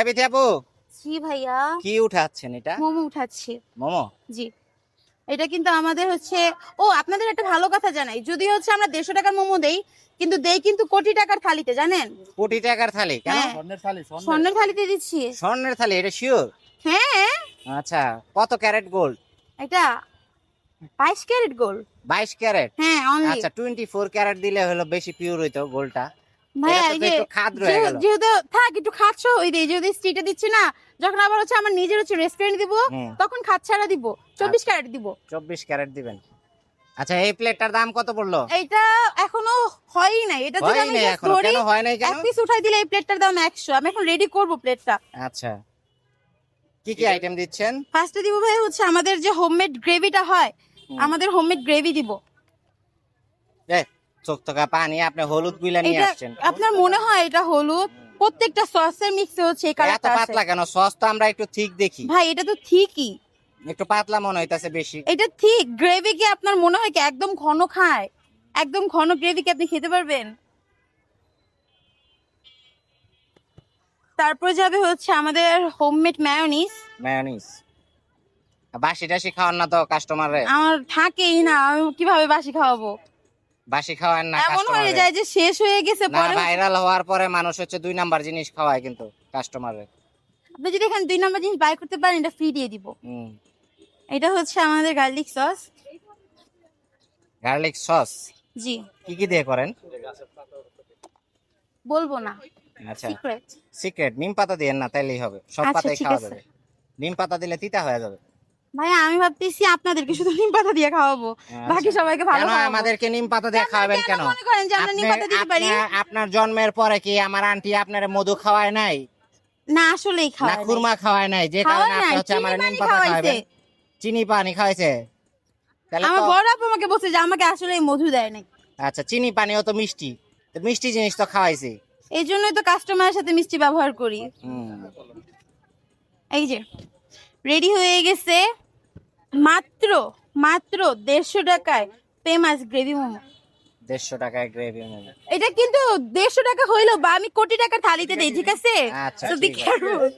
বিথি আপু, জি ভাইয়া, কি উঠাচ্ছেন এটা? মোমো উঠাচ্ছি। মোমো? জি, এটা কিন্তু আমাদের হচ্ছে, ও আপনাদের একটা ভালো কথা জানাই, যদি হচ্ছে আমরা 150 টাকার মোমো দেই, কিন্তু দেই কিন্তু কোটি টাকার থালিতে, জানেন? কোটি টাকার থালি কেন? হ্যাঁ, স্বর্ণের থালিতে দিচ্ছি। স্বর্ণের থালি, এটা শিওর? হ্যাঁ, আচ্ছা, কত ক্যারেট গোল্ড? এটা 22 ক্যারেট গোল্ড। 22 ক্যারেট? হ্যাঁ, অনলি। আচ্ছা, 24 ক্যারেট দিলে হলো বেশি পিওর হইতো গোল্ডটা। ভাইয়া এটা এই তো যে একটু খাদ রয়ে গেল। যেহেতু থাক একটু খাত সহ ওই দিয়ে, যদি স্ট্রিটে দিচ্ছি না, যখন আবার হচ্ছে আমার নিজের হচ্ছে রেস্টুরেন্ট দিব, তখন খাত ছাড়া দিব, 24 ক্যারেট দিব। 24 ক্যারেট দিবেন? আচ্ছা, এই প্লেটটার দাম কত পড়লো? এইটা এখনো হয়ই নাই, এটা যদি হয়ই আমি নাই জাস্ট এখনো? ধরি, কেন হয় নাই কেন? এক পিস উঠাই দিলে এই প্লেটটার দাম 100। আমি এখন রেডি করব প্লেটটা। আচ্ছা, কি কি আইটেম দিচ্ছেন? ফার্স্টে দিব ভাই হচ্ছে আমাদের যে হোমমেড গ্রেভিটা হয়, আমাদের হোমমেড গ্রেভি দিব। চোখ তোকা পানি, আপনি হলুদ গুলা নিয়ে এটা আসছেন। আপনার মনে হয় এটা হলুদ? প্রত্যেকটা সসের মিক্সে হচ্ছে এই এত কালারটা আছে। পাতলা কেন? সস তো আমরা একটু ঠিক দেখি। ভাই এটা তো ঠিকই, একটু পাতলা মনে হইতাছে বেশি। এটা ঠিক। গ্রেভি কি আপনার মনে হয় কি একদম ঘন খায়? একদম ঘন গ্রেভি কি আপনি খেতে পারবেন? তারপর যাবে হচ্ছে আমাদের হোমমেড মায়োনিজ। মায়োনিজ? বাসি টাসি খাওয়ান না তো কাস্টমারে? আমার থাকেই না, আমি কিভাবে বাসি খাওয়াবো? বাসি খাওয়ান না এমন হয়ে কাস্টমারে? যায় যে শেষ হয়ে গেছে না, পরে। ভাইরাল হওয়ার পরে মানুষ হচ্ছে 2 নাম্বার জিনিস খাওয়ায় কিন্তু কাস্টমারে। আপনি যদি এখানে 2 নাম্বার জিনিস বাই করতে পারেন, এটা ফ্রি দিয়ে দিব। এটা হচ্ছে আমাদের গার্লিক সস। Garlic sauce? জি, কি কি দিয়ে করেন? বলবো না, আচ্ছা, সিক্রেট। সিক্রেট। নিম পাতা দিয়েন না, তাইলেই হবে, সব আচ্ছা, পাতাই ঠিক খাওয়া আছে। যাবে। নিম পাতা দিলে তিতা হয়ে যাবে। ভাইয়া আমি ভাবতেছি আপনাদেরকে শুধু নিম পাতা দিয়ে খাওয়াবো, বাকি আচ্ছা। সবাইকে ভালো কেন খাওয়াবো। আমাদেরকে নিম পাতা দিয়ে আপনারা খাওয়াবেন কেন কেন? মনে করেন যে আমরা নিম পাতা দিতে পারি? আপনার জন্মের পরে কি আমার আন্টি আপনার মধু খাওয়ায় নাই? না, আসলেই না খাওয়ায় নাই। খুরমা খাওয়ায় নাই, যে খাওয়ায় কারণে আপনি নাই, হচ্ছে আমার চিনি নিম পানি পাতা খাওয়াইছে। খাওয়াবেন? চিনি পানি খাওয়াইছে? তাহলে আমার তো বড় আপু আমাকে বলছে যে আমাকে আসলে মধু দেয় নাই। আচ্ছা, চিনি পানিও তো মিষ্টি, তো মিষ্টি জিনিস তো খাওয়াইছে। এই জন্যই তো কাস্টমারের সাথে মিষ্টি ব্যবহার করি। এই যে রেডি হয়ে গেছে মাত্র মাত্র 150 টাকায় ফেমাস গ্রেভি মোমো। 150 টাকায় গ্রেভি মোমো? এটা কিন্তু 150 টাকা হইলো বা আমি কোটি টাকার থালিতে দেই, ঠিক আছে? আচ্ছা, So be ঠিক আছে। careful.